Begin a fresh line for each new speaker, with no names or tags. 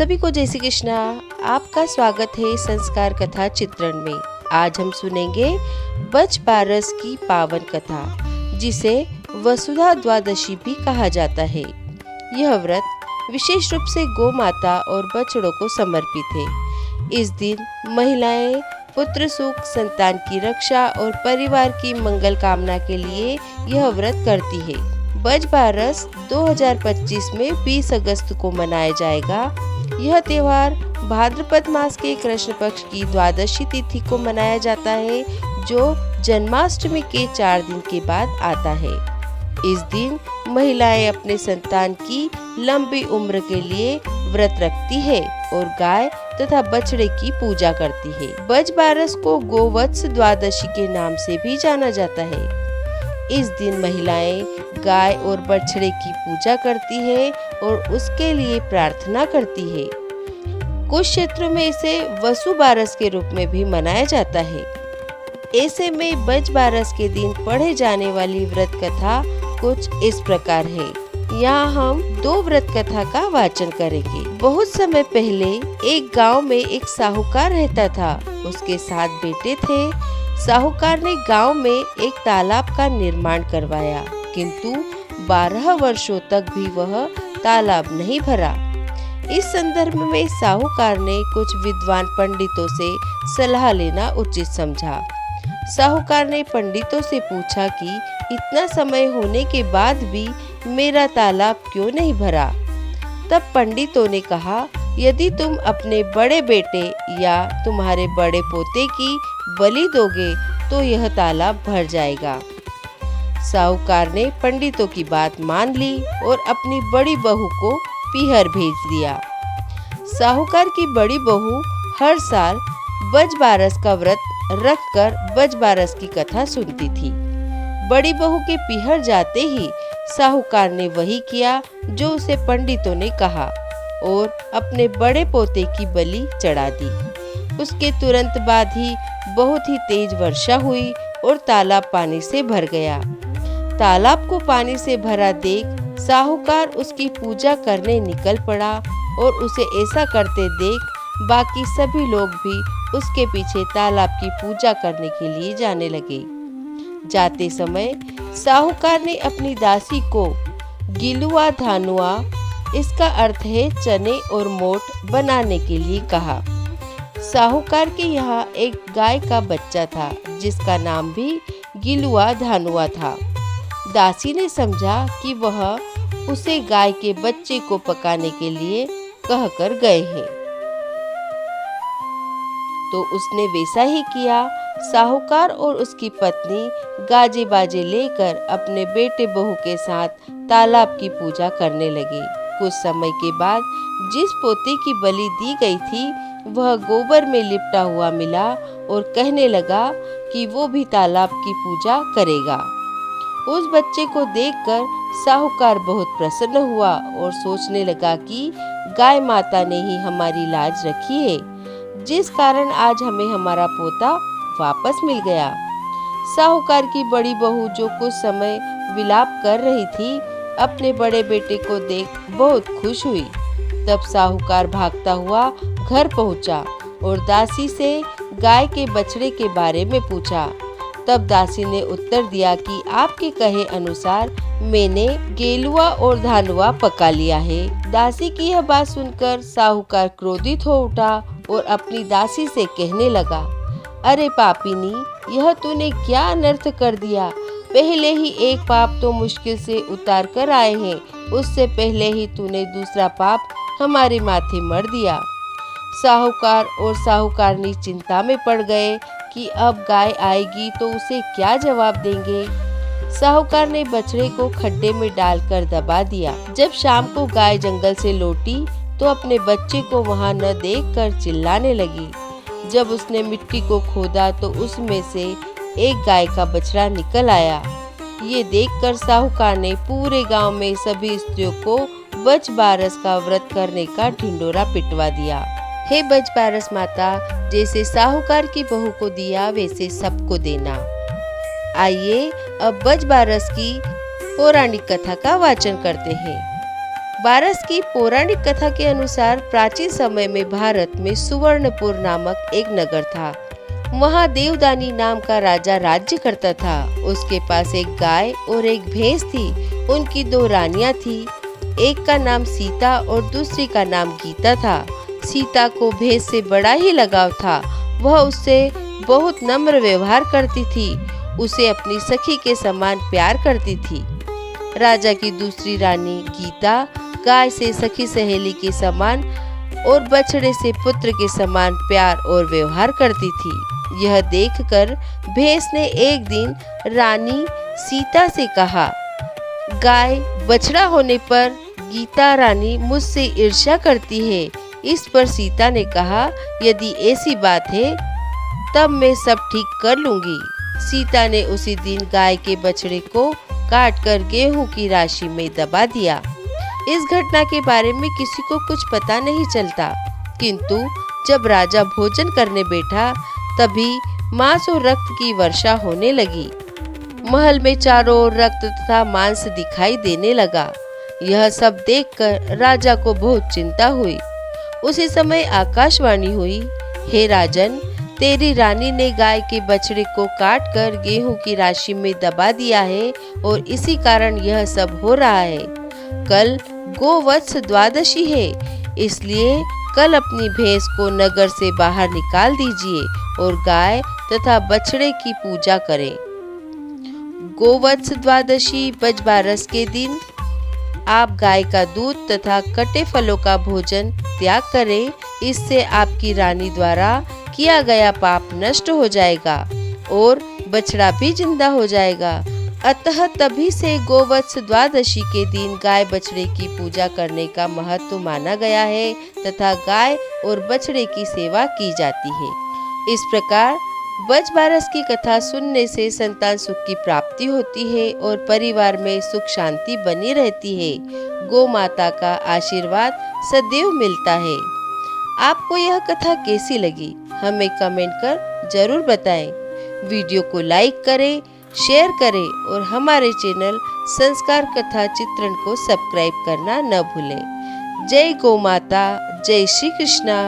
सभी को जय श्री कृष्णा। आपका स्वागत है संस्कार कथा चित्रण में। आज हम सुनेंगे बज बारस की पावन कथा, जिसे वसुधा द्वादशी भी कहा जाता है। यह व्रत विशेष रूप से गौ माता और बछड़ों को समर्पित है। इस दिन महिलाएं पुत्र सुख, संतान की रक्षा और परिवार की मंगल कामना के लिए यह व्रत करती है। बज बारस 2025 में 20 अगस्त को मनाया जाएगा। यह त्योहार भाद्रपद मास के कृष्ण पक्ष की द्वादशी तिथि को मनाया जाता है, जो जन्माष्टमी के 4 दिन के बाद आता है। इस दिन महिलाएं अपने संतान की लंबी उम्र के लिए व्रत रखती है और गाय तथा बछड़े की पूजा करती है। बज बारस को गोवत्स द्वादशी के नाम से भी जाना जाता है। इस दिन महिलाएं गाय और बछड़े की पूजा करती है और उसके लिए प्रार्थना करती है। कुछ क्षेत्रों में इसे वसु बारस के रूप में भी मनाया जाता है। ऐसे में बज बारस के दिन पढ़े जाने वाली व्रत कथा कुछ इस प्रकार है। यहाँ हम 2 व्रत कथा का वाचन करेंगे। बहुत समय पहले एक गांव में एक साहूकार रहता था। उसके 7 बेटे थे। साहूकार ने गांव में एक तालाब का निर्माण करवाया, किंतु 12 वर्षों तक भी वह तालाब नहीं भरा। इस संदर्भ में साहूकार ने कुछ विद्वान पंडितों से सलाह लेना उचित समझा। साहूकार ने पंडितों से पूछा कि इतना समय होने के बाद भी मेरा तालाब क्यों नहीं भरा। तब पंडितों ने कहा, यदि तुम अपने बड़े बेटे या तुम्हारे बड़े पोते की बलि दोगे तो यह तालाब भर जाएगा। साहूकार ने पंडितों की बात मान ली और अपनी बड़ी बहू को पीहर भेज दिया। साहूकार की बड़ी बहू हर साल बज बारस का व्रत रखकर बज बारस की कथा सुनती थी। बड़ी बहू के पीहर जाते ही साहूकार ने वही किया जो उसे पंडितों ने कहा और अपने बड़े पोते की बलि चढ़ा दी। उसके तुरंत बाद ही बहुत ही तेज वर्षा हुई और तालाब पानी से भर गया। तालाब को पानी से भरा देख साहूकार उसकी पूजा करने निकल पड़ा और उसे ऐसा करते देख बाकी सभी लोग भी उसके पीछे तालाब की पूजा करने के लिए जाने लगे। जाते समय साहूकार ने अपनी दासी को गिलुआ धानुआ, इसका अर्थ है चने और मोट, बनाने के लिए कहा। साहूकार के यहाँ एक गाय का बच्चा था जिसका नाम भी गिलुआ धानुआ था। दासी ने समझा कि वह उसे गाय के बच्चे को पकाने के लिए कहकर गए हैं, तो उसने वैसा ही किया। साहूकार और उसकी पत्नी गाजे बाजे लेकर अपने बेटे बहू के साथ तालाब की पूजा करने लगे। कुछ समय के बाद जिस पोते की बलि दी गई थी वह गोबर में लिपटा हुआ मिला और कहने लगा कि वो भी तालाब की पूजा करेगा। उस बच्चे को देखकर साहूकार बहुत प्रसन्न हुआ और सोचने लगा कि गाय माता ने ही हमारी लाज रखी है, जिस कारण आज हमें हमारा पोता वापस मिल गया। साहूकार की बड़ी बहू, जो कुछ समय विलाप कर रही थी, अपने बड़े बेटे को देख बहुत खुश हुई। तब साहूकार भागता हुआ घर पहुंचा और दासी से गाय के बछड़े के बारे में पूछा। तब दासी ने उत्तर दिया कि आपके कहे अनुसार मैंने गेलुआ और धानुआ पका लिया है। दासी की यह बात सुनकर साहूकार क्रोधित हो उठा और अपनी दासी से कहने लगा, अरे पापिनी, यह तूने क्या अनर्थ कर दिया। पहले ही एक पाप तो मुश्किल से उतार कर आए हैं, उससे पहले ही तूने दूसरा पाप हमारे माथे मढ़ दिया। साहूकार और साहूकारनी चिंता में पड़ गए कि अब गाय आएगी तो उसे क्या जवाब देंगे। साहूकार ने बछड़े को खड्डे में डालकर दबा दिया। जब शाम को गाय जंगल से लौटी तो अपने बच्चे को वहां न देखकर चिल्लाने लगी। जब उसने मिट्टी को खोदा तो उसमें से एक गाय का बछड़ा निकल आया। ये देखकर साहूकार ने पूरे गांव में सभी स्त्रियों को बज बारस का व्रत करने का ढिंडोरा पिटवा दिया। हे बज बारस माता, जैसे साहूकार की बहू को दिया वैसे सबको देना। आइए अब बज बारस की पौराणिक कथा का वाचन करते हैं। बारस की पौराणिक कथा के अनुसार प्राचीन समय में भारत में सुवर्णपुर नामक एक नगर था। वहाँ देवदानी नाम का राजा राज्य करता था। उसके पास एक गाय और एक भैंस थी। उनकी 2 रानियां थी। एक का नाम सीता और दूसरी का नाम गीता था। सीता को भैंस से बड़ा ही लगाव था। वह उससे बहुत नम्र व्यवहार करती थी। उसे अपनी सखी के समान प्यार करती थी। राजा की दूसरी रानी गीता गाय से सखी सहेली के समान और बछड़े से पुत्र के समान प्यार और व्यवहार करती थी। यह देखकर भैंस ने एक दिन रानी सीता से कहा, गाय बछड़ा होने पर गीता रानी मुझसे ईर्ष्या करती है। इस पर सीता ने कहा, यदि ऐसी बात है तब मैं सब ठीक कर लूंगी। सीता ने उसी दिन गाय के बछड़े को काटकर गेहूं की राशि में दबा दिया। इस घटना के बारे में किसी को कुछ पता नहीं चलता, किंतु जब राजा भोजन करने बैठा तभी मांस और रक्त की वर्षा होने लगी। महल में चारों ओर रक्त तथा मांस दिखाई देने लगा। यह सब देखकर राजा को बहुत चिंता हुई। उसी समय आकाशवाणी हुई, हे राजन, तेरी रानी ने गाय के बछड़े को काटकर गेहूं की राशि में दबा दिया है और इसी कारण यह सब हो रहा है। कल गोवत्स द्वादशी है, इसलिए कल अपनी भैंस को नगर से बाहर निकाल दीजिए और गाय तथा बछड़े की पूजा करें। गोवत्स द्वादशी बजबारस के दिन आप गाय का दूध तथा कटे फलों का भोजन त्याग करें। इससे आपकी रानी द्वारा किया गया पाप नष्ट हो जाएगा और बछड़ा भी जिंदा हो जाएगा। अतः तभी से गोवत्स द्वादशी के दिन गाय बछड़े की पूजा करने का महत्व माना गया है तथा गाय और बछड़े की सेवा की जाती है। इस प्रकार बजबारस की कथा सुनने से संतान सुख की प्राप्ति होती है और परिवार में सुख शांति बनी रहती है। गौ माता का आशीर्वाद सदैव मिलता है। आपको यह कथा कैसी लगी हमें कमेंट कर जरूर बताएं। वीडियो को लाइक करें, शेयर करें और हमारे चैनल संस्कार कथा चित्रण को सब्सक्राइब करना न भूलें। जय गौ माता, जय श्री कृष्णा।